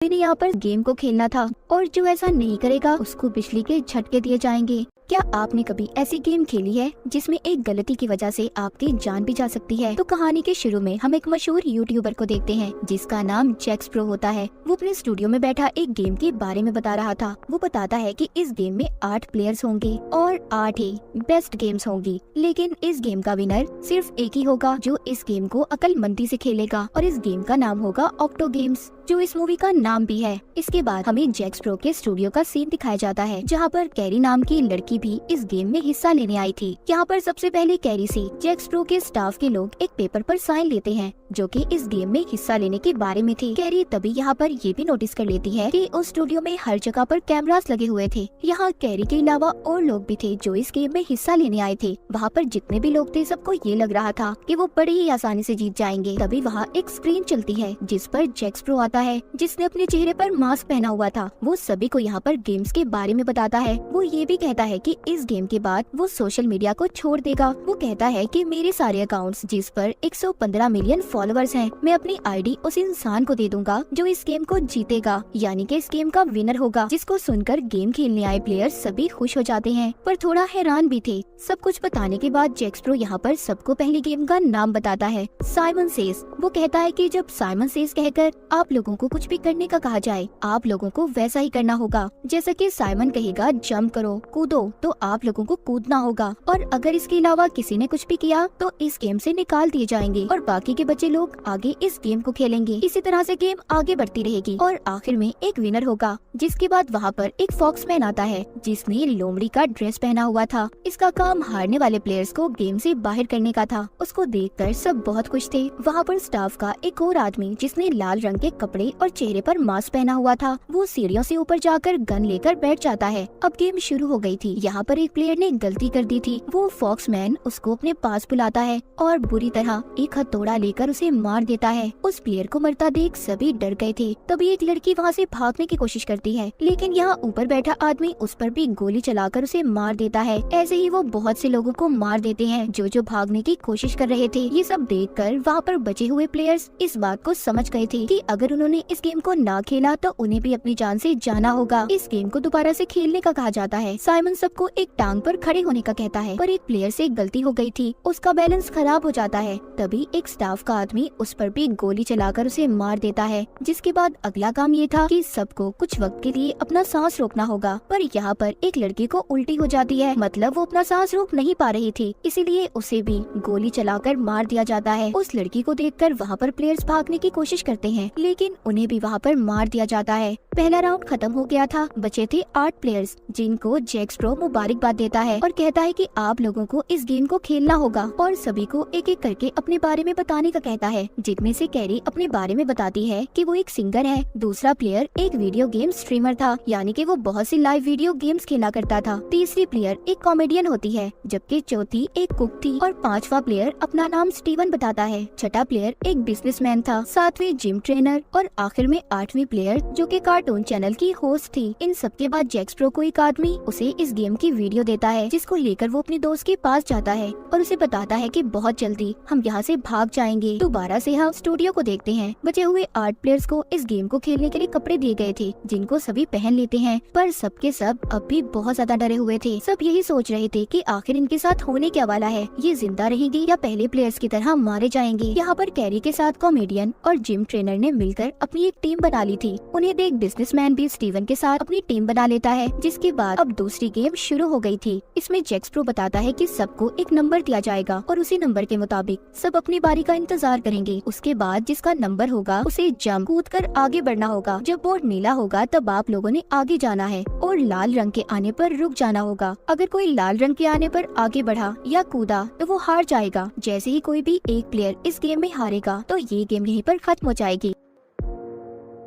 मैंने यहाँ पर गेम को खेलना था और जो ऐसा नहीं करेगा उसको बिजली के झटके दिए जाएंगे। क्या आपने कभी ऐसी गेम खेली है जिसमें एक गलती की वजह से आपकी जान भी जा सकती है? तो कहानी के शुरू में हम एक मशहूर यूट्यूबर को देखते हैं जिसका नाम जैक्स प्रो होता है। वो अपने स्टूडियो में बैठा एक गेम के बारे में बता रहा था। वो बताता है कि इस गेम में 8 प्लेयर्स होंगे और 8 ही बेस्ट गेम्स होंगी, लेकिन इस गेम का विनर सिर्फ एक ही होगा जो इस गेम को अक्लमंदी से खेलेगा, और इस गेम का नाम होगा ऑक्टो गेम्स, जो इस मूवी का नाम भी है। इसके बाद हमें जैक्स प्रो के स्टूडियो का सीन दिखाया जाता है जहाँ पर कैरी नाम की लड़की भी इस गेम में हिस्सा लेने आई थी। यहाँ पर सबसे पहले कैरी से जैक्स प्रो के स्टाफ के लोग एक पेपर पर साइन लेते हैं जो कि इस गेम में हिस्सा लेने के बारे में थी। कैरी तभी यहाँ पर ये भी नोटिस कर लेती है कि उस स्टूडियो में हर जगह पर कैमरास लगे हुए थे। यहाँ कैरी के अलावा और लोग भी थे जो इस गेम में हिस्सा लेने आए थे। वहाँ पर जितने भी लोग थे सबको ये लग रहा था कि वो बड़ी ही आसानी से जीत जाएंगे। तभी वहाँ एक स्क्रीन चलती है जिस पर जैक्स प्रो आता है जिसने अपने चेहरे पर मास्क पहना हुआ था। वो सभी को यहाँ पर गेम्स के बारे में बताता है। वो ये भी कहता है कि इस गेम के बाद वो सोशल मीडिया को छोड़ देगा। वो कहता है कि मेरे सारे अकाउंट्स जिस पर 115 मिलियन फॉलोअर्स हैं, मैं अपनी आईडी उस इंसान को दे दूंगा जो इस गेम को जीतेगा, यानी कि इस गेम का विनर होगा। जिसको सुनकर गेम खेलने आए प्लेयर्स सभी खुश हो जाते हैं पर थोड़ा हैरान भी थे। सब कुछ बताने के बाद जैक्स प्रो यहाँ पर सबको पहली गेम का नाम बताता है, साइमन सेज। वो कहता है कि जब साइमन सेज कहकर आप लोगों को कुछ भी करने का कहा जाए, आप लोगों को वैसा ही करना होगा। जैसा कि साइमन कहेगा जंप करो, कूदो, तो आप लोगों को कूदना होगा, और अगर इसके अलावा किसी ने कुछ भी किया तो इस गेम से निकाल दिए जाएंगे और बाकी के बच्चे लोग आगे इस गेम को खेलेंगे। इसी तरह से गेम आगे बढ़ती रहेगी और आखिर में एक विनर होगा। जिसके बाद वहाँ पर एक फॉक्समैन आता है जिसने लोमड़ी का ड्रेस पहना हुआ था। इसका काम हारने वाले प्लेयर्स को गेम से बाहर करने का था। उसको देखकर सब बहुत खुश थे। वहाँ पर स्टाफ का एक और आदमी जिसने लाल रंग के कपड़े और चेहरे पर मास्क पहना हुआ था, वो सीढ़ियों से ऊपर जाकर गन लेकर बैठ जाता है। अब गेम शुरू हो गई थी। यहाँ पर एक प्लेयर ने गलती कर दी थी। वो फॉक्समैन उसको अपने पास बुलाता है और बुरी तरह एक हथौड़ा लेकर उसे मार देता है। उस प्लेयर को मरता देख सभी डर गए थे। तभी एक लड़की वहाँ से भागने की कोशिश करती है, लेकिन यहाँ ऊपर बैठा आदमी उस पर भी गोली चलाकर उसे मार देता है। ऐसे ही वो बहुत से लोगों को मार देते हैं जो भागने की कोशिश कर रहे थे। ये सब देखकर वहाँ पर बचे हुए प्लेयर्स इस बात को समझ गए थे कि अगर उन्होंने इस गेम को ना खेला तो उन्हें भी अपनी जान से जाना होगा। इस गेम को दोबारा से खेलने का कहा जाता है। साइमन सबको एक टांग पर खड़े होने का कहता है, पर एक प्लेयर से गलती हो गई थी, उसका बैलेंस खराब हो जाता है। तभी एक स्टाफ का आदमी उस पर भी गोली चलाकर उसे मार देता है। जिसके बाद अगला काम ये था कि सबको कुछ वक्त के लिए अपना सांस रोकना होगा, पर यहाँ पर एक लड़की को उल्टी हो जाती है, मतलब वो अपना सांस रोक नहीं पा रही थी, इसीलिए उसे भी गोली चलाकर मार दिया जाता है। उस लड़की को देखकर वहाँ पर प्लेयर्स भागने की कोशिश करते हैं, लेकिन उन्हें भी वहाँ पर मार दिया जाता है। पहला राउंड खत्म हो गया था। बचे थे 8 प्लेयर्स जिनको जैक्स प्रो मुबारकबाद देता है और कहता है कि आप लोगों को इस गेम को खेलना होगा, और सभी को एक एक करके अपने बारे में बताने का कहता है। जिनमें से कैरी अपने बारे में बताती है कि वो एक सिंगर है, दूसरा प्लेयर एक वीडियो गेम स्ट्रीमर था, यानी कि वो बहुत सी लाइव वीडियो गेम्स खेला करता था, तीसरी प्लेयर एक कॉमेडियन होती है, जबकि चौथी एक कुक थी, और पांचवा प्लेयर अपना नाम स्टीवन बताता है, छठा प्लेयर एक बिजनेसमैन था, सातवीं जिम ट्रेनर, और आखिर में 8वीं प्लेयर जो कि कार्टून चैनल की होस्ट थी। इन सबके बाद जैक्स प्रो को एक आदमी उसे इस गेम की वीडियो देता है, जिसको लेकर वो अपने दोस्त के पास जाता है और उसे बताता है कि बहुत जल्दी हम यहाँ से भाग जाएंगे। दोबारा से हम स्टूडियो को देखते हैं। बचे हुए 8 प्लेयर्स को इस गेम को खेलने के लिए कपड़े दिए गए थे जिनको सभी पहन लेते हैं, पर सबके सब अब भी बहुत ज्यादा डरे हुए थे। सब यही सोच रहे थे कि आखिर इनके साथ होने क्या वाला है, ये जिंदा रहेंगे या पहले प्लेयर्स की तरह मारे जाएंगे। यहाँ पर कैरी के साथ कॉमेडियन और जिम ट्रेनर ने मिलकर अपनी एक टीम बना ली थी। उन्हें देख बिजनेसमैन भी स्टीवन के साथ अपनी टीम बना लेता है। जिसके बाद अब दूसरी गेम शुरू हो गई थी। इसमें जैक्स प्रो बताता है कि सबको एक नंबर दिया जाएगा और उसी नंबर के मुताबिक सब अपनी बारी का इंतजार करेंगे। उसके बाद जिसका नंबर होगा उसे जंप कूद कर आगे बढ़ना होगा। जब बोर्ड नीला होगा तब आप लोगों ने आगे जाना है और लाल रंग के आने पर रुक जाना होगा। अगर कोई लाल रंग के आने पर आगे बढ़ा या कूदा तो वो हार जाएगा। जैसे ही कोई भी एक प्लेयर इस गेम में हारेगा तो ये गेम यहीं पर खत्म हो जाएगी।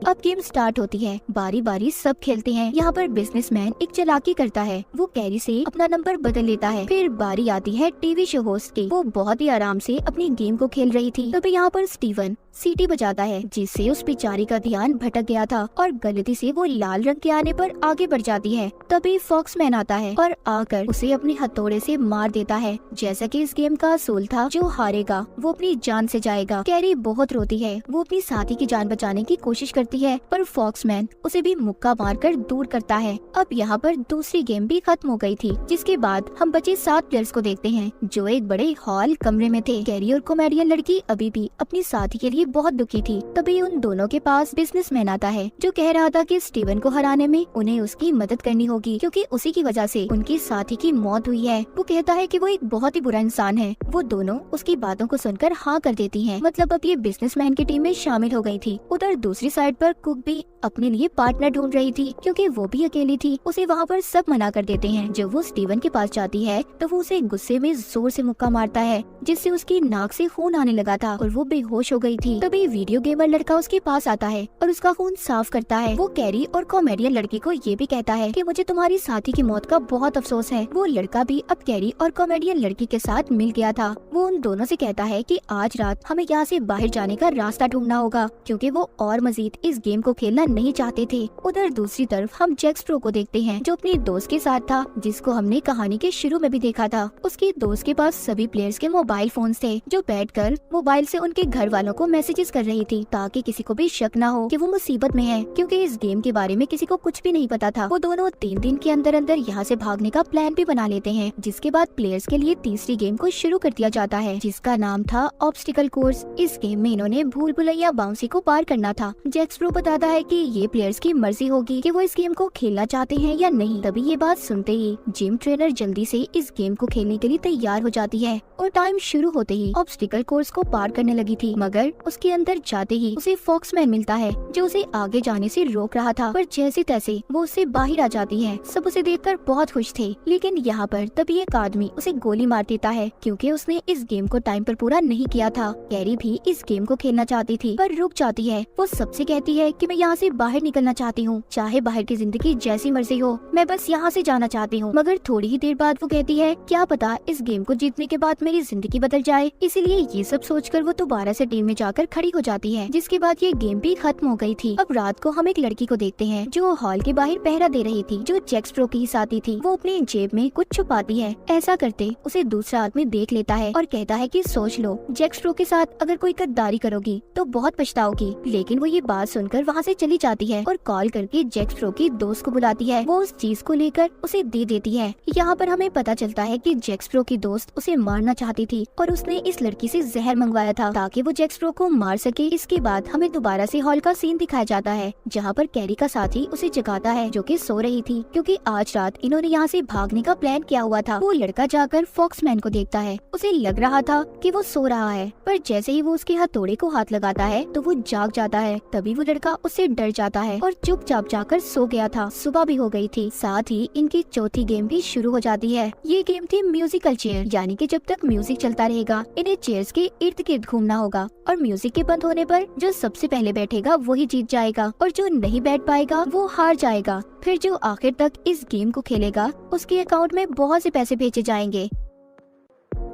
अब गेम स्टार्ट होती है। बारी बारी सब खेलते हैं। यहाँ पर बिजनेसमैन एक चालाकी करता है, वो कैरी से अपना नंबर बदल लेता है। फिर बारी आती है टीवी शो होस्ट की। वो बहुत ही आराम से अपनी गेम को खेल रही थी। तभी यहाँ पर स्टीवन सीटी बजाता है जिससे उस बेचारी का ध्यान भटक गया था और गलती से वो लाल रंग के आने पर आगे बढ़ जाती है। तभी फॉक्समैन आता है और आकर उसे अपने हथौड़े से मार देता है। जैसा कि इस गेम का असूल था, जो हारेगा वो अपनी जान से जाएगा। कैरी बहुत रोती है, वो अपनी साथी की जान बचाने की कोशिश करती लगती है, पर फॉक्समैन उसे भी मुक्का मारकर दूर करता है। अब यहाँ पर दूसरी गेम भी खत्म हो गई थी, जिसके बाद हम बचे 7 प्लेयर्स को देखते हैं जो एक बड़े हॉल कमरे में थे। कैरी और कॉमेडियन लड़की अभी भी अपनी साथी के लिए बहुत दुखी थी। तभी उन दोनों के पास बिजनेसमैन आता है जो कह रहा था कि स्टीवन को हराने में उन्हें उसकी मदद करनी होगी, क्योंकि उसी की वजह से उनकी साथी की मौत हुई है। वो कहता है कि वो एक बहुत ही बुरा इंसान है। वो दोनों उसकी बातों को सुनकर हाँ कर देती हैं। मतलब अब ये बिजनेसमैन की टीम में शामिल हो गई थी। उधर दूसरी साइड पर कुक भी अपने लिए पार्टनर ढूंढ रही थी, क्योंकि वो भी अकेली थी। उसे वहाँ पर सब मना कर देते हैं। जब वो स्टीवन के पास जाती है तो वो उसे गुस्से में जोर से मुक्का मारता है, जिससे उसकी नाक से खून आने लगा था और वो बेहोश हो गई थी। तभी वीडियो गेमर लड़का उसके पास आता है और उसका खून साफ करता है। वो कैरी और कॉमेडियन लड़की को ये भी कहता है कि मुझे तुम्हारी साथी की मौत का बहुत अफसोस है। वो लड़का भी अब कैरी और कॉमेडियन लड़की के साथ मिल गया था। वो उन दोनों से कहता है कि आज रात हमें यहाँ से बाहर जाने का रास्ता ढूंढना होगा, क्योंकि वो और मजीद इस गेम को खेलना नहीं चाहते थे। उधर दूसरी तरफ हम जैक स्प्रो को देखते हैं, जो अपने दोस्त के साथ था, जिसको हमने कहानी के शुरू में भी देखा था। उसके दोस्त के पास सभी प्लेयर्स के मोबाइल फोन्स थे, जो बैठकर मोबाइल से उनके घर वालों को मैसेजेस कर रही थी, ताकि किसी को भी शक ना हो कि वो मुसीबत में है, क्योंकि इस गेम के बारे में किसी को कुछ भी नहीं पता था। वो दोनों 3 दिन के अंदर अंदर यहाँ से भागने का प्लान भी बना लेते हैं, जिसके बाद प्लेयर्स के लिए तीसरी गेम को शुरू कर दिया जाता है, जिसका नाम था ऑब्स्टिकल कोर्स। इस गेम में इन्होंने भूल भुलैया बाउंसी को पार करना था। जैक स्प्रो बताता है कि ये प्लेयर्स की मर्जी होगी कि वो इस गेम को खेलना चाहते हैं या नहीं। तभी ये बात सुनते ही जिम ट्रेनर जल्दी से इस गेम को खेलने के लिए तैयार हो जाती है और टाइम शुरू होते ही ऑब्स्टिकल कोर्स को पार करने लगी थी, मगर उसके अंदर जाते ही उसे फॉक्समैन मिलता है, जो उसे आगे जाने से रोक रहा था। पर जैसे तैसे वो उससे बाहर आ जाती है। सब उसे देखकर बहुत खुश थे, लेकिन यहाँ पर तभी एक आदमी उसे गोली मार देता है, क्योंकि उसने इस गेम को टाइम पर पूरा नहीं किया था। कैरी भी इस गेम को खेलना चाहती थी, पर रुक जाती है। वो सबसे कहती है कि मैं यहाँ से बाहर निकलना चाहती हूँ, चाहे बाहर की जिंदगी जैसी मर्जी हो, मैं बस यहाँ से जाना चाहती हूँ। मगर थोड़ी ही देर बाद वो कहती है, क्या पता इस गेम को जीतने के बाद मेरी जिंदगी बदल जाए। इसीलिए ये सब सोचकर वो दोबारा से टीम में जाकर खड़ी हो जाती है, जिसके बाद ये गेम भी खत्म हो गई थी। अब रात को हम एक लड़की को देखते हैं जो हॉल के बाहर पहरा दे रही थी, जो जैक स्प्रो की साथी थी। वो अपनी जेब में कुछ छुपाती है। ऐसा करते उसे दूसरा आदमी देख लेता है और कहता है कि सोच लो, जैक स्प्रो के साथ अगर कोई गद्दारी करोगी तो बहुत पछताओगी। लेकिन वो ये बात सुनकर वहाँ से चली जाती है और कॉल करके जैक स्प्रो की दोस्त को बुलाती है। वो उस चीज को लेकर उसे दे देती है। यहाँ पर हमें पता चलता है कि जैक स्प्रो की दोस्त उसे मारना चाहती थी और उसने इस लड़की से जहर मंगवाया था ताकि वो जैक स्प्रो को मार सके। इसके बाद हमें दोबारा से हॉल का सीन दिखाया जाता है, जहाँ पर कैरी का साथी उसे जगाता है, जो कि सो रही थी, क्योंकि आज रात इन्होंने यहाँ से भागने का प्लान किया हुआ था। वो लड़का जाकर फॉक्समैन को देखता है। उसे लग रहा था कि वो सो रहा है, पर जैसे ही वो उसके हथौड़े को हाथ लगाता है तो वो जाग जाता है। तभी वो लड़का उससे डर जाता है और चुपचाप जाकर सो गया था। सुबह भी हो गई थी। साथ ही इनकी चौथी गेम भी शुरू हो जाती है। ये गेम थी म्यूजिकल चेयर, यानी कि जब तक म्यूजिक चलता रहेगा इन्हें चेयर्स के इर्द गिर्द घूमना होगा और म्यूजिक के बंद होने पर जो सबसे पहले बैठेगा वही जीत जाएगा और जो नहीं बैठ पाएगा वो हार जाएगा। फिर जो आखिर तक इस गेम को खेलेगा उसके अकाउंट में बहुत से पैसे भेजे जाएंगे।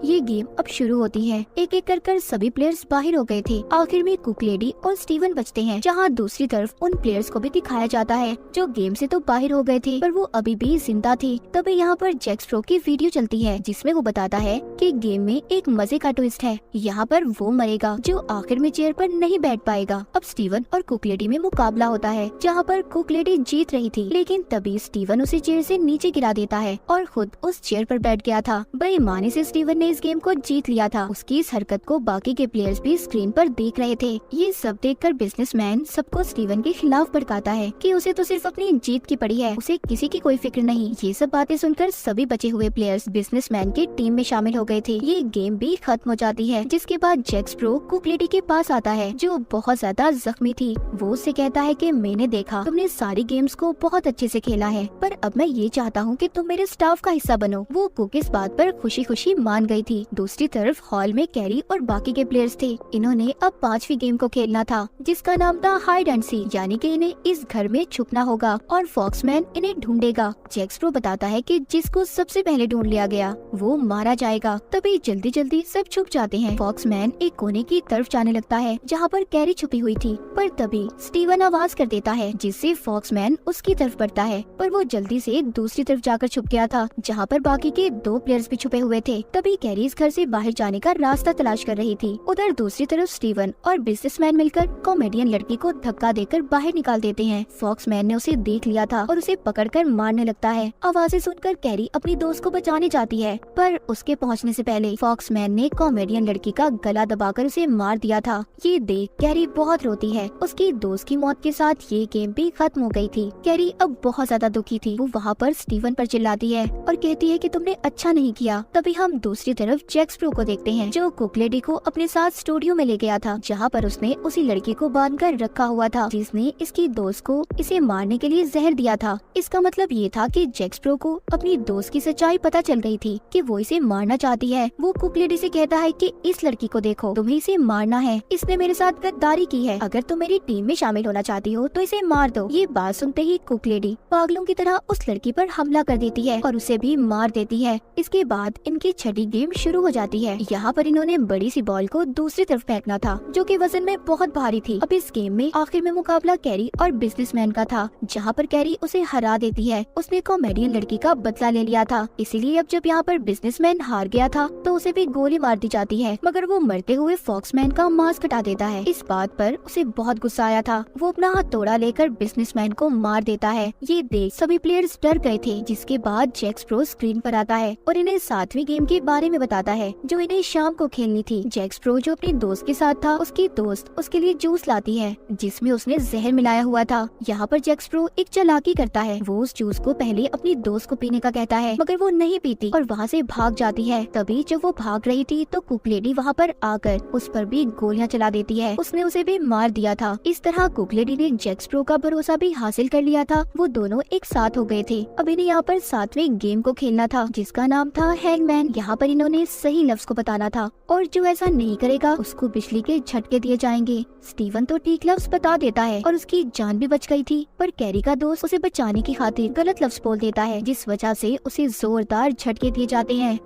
ये गेम अब शुरू होती है। एक एक कर सभी प्लेयर्स बाहर हो गए थे। आखिर में कुक लेडी और स्टीवन बचते हैं, जहाँ दूसरी तरफ उन प्लेयर्स को भी दिखाया जाता है जो गेम से तो बाहर हो गए थे पर वो अभी भी जिंदा थी। तभी यहाँ पर जैक स्प्रो की वीडियो चलती है, जिसमें वो बताता है कि गेम में एक मजे का ट्विस्ट है। यहाँ पर वो मरेगा जो आखिर में चेयर पर नहीं बैठ पाएगा। अब स्टीवन और कुक लेडी में मुकाबला होता है, जहाँ पर कुक लेडी जीत रही थी, लेकिन तभी स्टीवन उसे चेयर से नीचे गिरा देता है और खुद उस चेयर पर बैठ गया था। बेईमानी से स्टीवन ने इस गेम को जीत लिया था। उसकी इस हरकत को बाकी के प्लेयर्स भी स्क्रीन पर देख रहे थे। ये सब देखकर बिजनेसमैन सबको स्टीवन के खिलाफ भड़काता है कि उसे तो सिर्फ अपनी जीत की पड़ी है, उसे किसी की कोई फिक्र नहीं। ये सब बातें सुनकर सभी बचे हुए प्लेयर्स बिजनेसमैन की टीम में शामिल हो गए थे। ये गेम भी खत्म हो जाती है, जिसके बाद जैक स्प्रो कुक लेडी के पास आता है, जो बहुत ज्यादा जख्मी थी। वो उससे कहता है कि मैंने देखा तुमने सारी गेम्स को बहुत अच्छे से खेला है, पर अब मैं ये चाहता हूँ कि तुम मेरे स्टाफ का हिस्सा बनो। वो कुक इस बात पर खुशी खुशी मान गई थी। दूसरी तरफ हॉल में कैरी और बाकी के प्लेयर्स थे। इन्होंने अब 5वीं गेम को खेलना था, जिसका नाम था हाइड एंड सी, यानी कि इन्हें इस घर में छुपना होगा और फॉक्समैन इन्हें ढूंढेगा। जैक स्प्रो बताता है कि जिसको सबसे पहले ढूंढ लिया गया वो मारा जाएगा। तभी जल्दी जल्दी सब छुप जाते हैं। फॉक्समैन एक कोने की तरफ जाने लगता है जहाँ पर कैरी छुपी हुई थी, पर तभी स्टीवन आवाज कर देता है, जिससे फॉक्समैन उसकी तरफ बढ़ता है, पर वो जल्दी से दूसरी तरफ जाकर छुप गया था, जहाँ पर बाकी के 2 प्लेयर्स भी छुपे हुए थे। तभी कैरी इस घर से बाहर जाने का रास्ता तलाश कर रही थी। उधर दूसरी तरफ स्टीवन और बिजनेसमैन मिलकर कॉमेडियन लड़की को धक्का देकर बाहर निकाल देते हैं। फॉक्समैन ने उसे देख लिया था और उसे पकड़कर मारने लगता है। आवाजें सुनकर कैरी अपनी दोस्त को बचाने जाती है, पर उसके पहुंचने से पहले फॉक्समैन ने कॉमेडियन लड़की का गला दबाकर उसे मार दिया था। ये देख कैरी बहुत रोती है। उसकी दोस्त की मौत के साथ ये गेम भी खत्म हो गई थी। कैरी अब बहुत ज्यादा दुखी थी। वो वहाँ पर स्टीवन पर चिल्लाती है और कहती है कि तुमने अच्छा नहीं किया। तभी हम दूसरी तरफ जैक स्प्रो को देखते हैं, जो कुक लेडी को अपने साथ स्टूडियो में ले गया था, जहाँ पर उसने उसी लड़की को बांध कर रखा हुआ था जिसने इसकी दोस्त को इसे मारने के लिए जहर दिया था। इसका मतलब ये था कि जैक स्प्रो को अपनी दोस्त की सच्चाई पता चल गई थी कि वो इसे मारना चाहती है। वो कुक लेडी से कहता है कि इस लड़की को देखो, तुम्हें इसे मारना है, इसने मेरे साथ गद्दारी की है। अगर तुम मेरी टीम में शामिल होना चाहती हो तो इसे मार दो। ये बात सुनते ही कुक लेडी पागलों की तरह उस लड़की पर हमला कर देती है और उसे भी मार देती है। इसके बाद इनकी छठी गेम शुरू हो जाती है। यहाँ पर इन्होंने बड़ी सी बॉल को दूसरी तरफ फेंकना था, जो कि वजन में बहुत भारी थी। अब इस गेम में आखिर में मुकाबला कैरी और बिजनेसमैन का था, जहाँ पर कैरी उसे हरा देती है। उसने कॉमेडियन लड़की का बदला ले लिया था, इसीलिए अब जब यहाँ पर बिजनेसमैन हार गया था तो उसे भी गोली मार दी जाती है, मगर वो मरते हुए फॉक्समैन का मास्क हटा देता है। इस बात पर उसे बहुत गुस्सा आया था। वो अपना हथौड़ा लेकर बिजनेसमैन को मार देता है। ये देख सभी प्लेयर्स डर गए थे। जिसके बाद जैक स्प्रो स्क्रीन पर आता है और इन्हें 7वीं गेम के बारे में बताता है, जो इन्हें शाम को खेलनी थी। जैक स्प्रो जो अपनी दोस्त के साथ था, उसकी दोस्त उसके लिए जूस लाती है जिसमें उसने जहर मिलाया हुआ था। यहाँ पर जैक स्प्रो एक चालाकी करता है। वो उस जूस को पहले अपनी दोस्त को पीने का कहता है, मगर वो नहीं पीती और वहाँ से भाग जाती है। तभी जब वो भाग रही थी तो कुक लेडी वहाँ पर आकर उस पर भी गोलियां चला देती है। उसने उसे भी मार दिया था। इस तरह कुक लेडी ने जैक स्प्रो का भरोसा भी हासिल कर लिया था। वो दोनों एक साथ हो गए थे। अब इन्हें यहाँ पर 7वें गेम को खेलना था, जिसका नाम था हैंगमैन। यहाँ पर इन्होंने सही लफ्ज को बताना था और जो ऐसा नहीं करेगा उसको बिजली के झटके दिए जाएंगे। स्टीवन तो ठीक लफ्ज बता देता है और उसकी जान भी बच गई थी, पर कैरी का दोस्त उसे बचाने की खातिर गलत लफ्ज बोल देता है, जिस वजह से उसे जोरदार झटके दिए जाते हैं।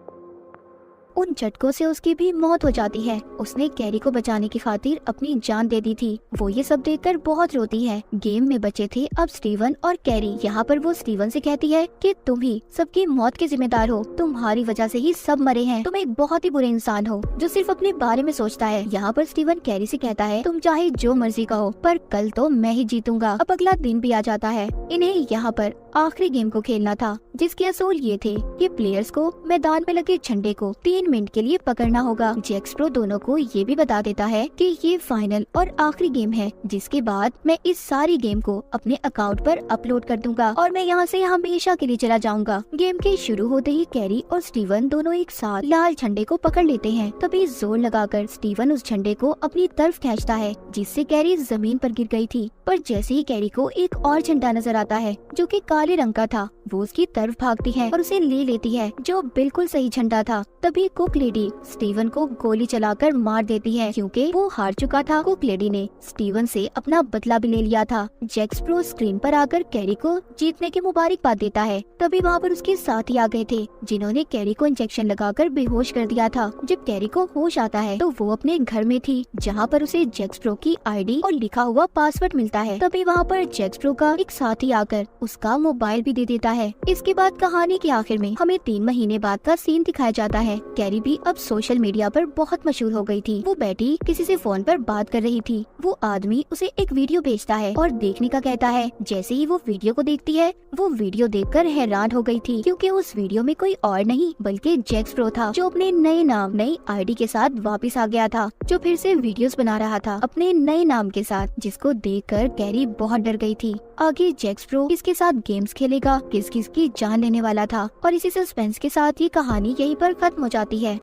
उन झटकों से उसकी भी मौत हो जाती है। उसने कैरी को बचाने की खातिर अपनी जान दे दी थी। वो ये सब देखकर बहुत रोती है। गेम में बचे थे अब स्टीवन और कैरी। यहाँ पर वो स्टीवन से कहती है कि तुम ही सबकी मौत के जिम्मेदार हो, तुम्हारी वजह से ही सब मरे हैं, तुम एक बहुत ही बुरे इंसान हो जो सिर्फ अपने बारे में सोचता है। यहाँ पर स्टीवन कैरी से कहता है, तुम चाहे जो मर्जी कहो, पर कल तो मैं ही जीतूंगा। अब अगला दिन भी आ जाता है। इन्हें यहाँ पर आखिरी गेम को खेलना था, जिसके असूल ये थे कि प्लेयर्स को मैदान में लगे झंडे को 3 मिनट के लिए पकड़ना होगा। जैक स्प्रो दोनों को ये भी बता देता है कि ये फाइनल और आखिरी गेम है, जिसके बाद मैं इस सारी गेम को अपने अकाउंट पर अपलोड कर दूंगा और मैं यहाँ से हमेशा के लिए चला जाऊंगा। गेम के शुरू होते ही कैरी और स्टीवन दोनों एक साथ लाल झंडे को पकड़ लेते हैं। तभी जोर लगाकर स्टीवन उस झंडे को अपनी तरफ खींचता है, जिससे कैरी जमीन पर गिर गई थी। पर जैसे ही कैरी को एक और झंडा नजर आता है जो कि काले रंग का था, वो उसकी तरफ भागती है और उसे ले लेती है, जो बिल्कुल सही झंडा था। तभी कुक लेडी स्टीवन को गोली चलाकर मार देती है, क्योंकि वो हार चुका था। कुक लेडी ने स्टीवन से अपना बदला भी ले लिया था। जैक स्प्रो स्क्रीन पर आकर कैरी को जीतने की मुबारकबाद देता है। तभी वहाँ पर उसके साथी आ गए थे, जिन्होंने कैरी को इंजेक्शन लगाकर बेहोश कर दिया था। जब कैरी को होश आता है तो वो अपने घर में थी, जहाँ पर उसे जैक स्प्रो की आईडी और लिखा हुआ पासवर्ड मिलता है। तभी वहाँ पर जैक स्प्रो का एक साथी आकर उसका मोबाइल भी दे देता है। इसके बाद कहानी के आखिर में हमें 3 महीने बाद का सीन दिखाया जाता है। कैरी भी अब सोशल मीडिया पर बहुत मशहूर हो गई थी। वो बैठी किसी से फोन पर बात कर रही थी। वो आदमी उसे एक वीडियो भेजता है और देखने का कहता है। जैसे ही वो वीडियो को देखती है, वो वीडियो देखकर हैरान हो गई थी, क्योंकि उस वीडियो में कोई और नहीं बल्कि जैक स्प्रो था, जो अपने नए नाम नई आईडी के साथ वापस आ गया था, जो फिर से वीडियोस बना रहा था अपने नए नाम के साथ, जिसको देखकर कैरी बहुत डर गई थी। आगे जैक स्प्रो किसके साथ गेम्स खेलेगा, किस किस की जान लेने वाला था, और इसी सस्पेंस के साथ ये कहानी यहीं पर खत्म हो जाती है।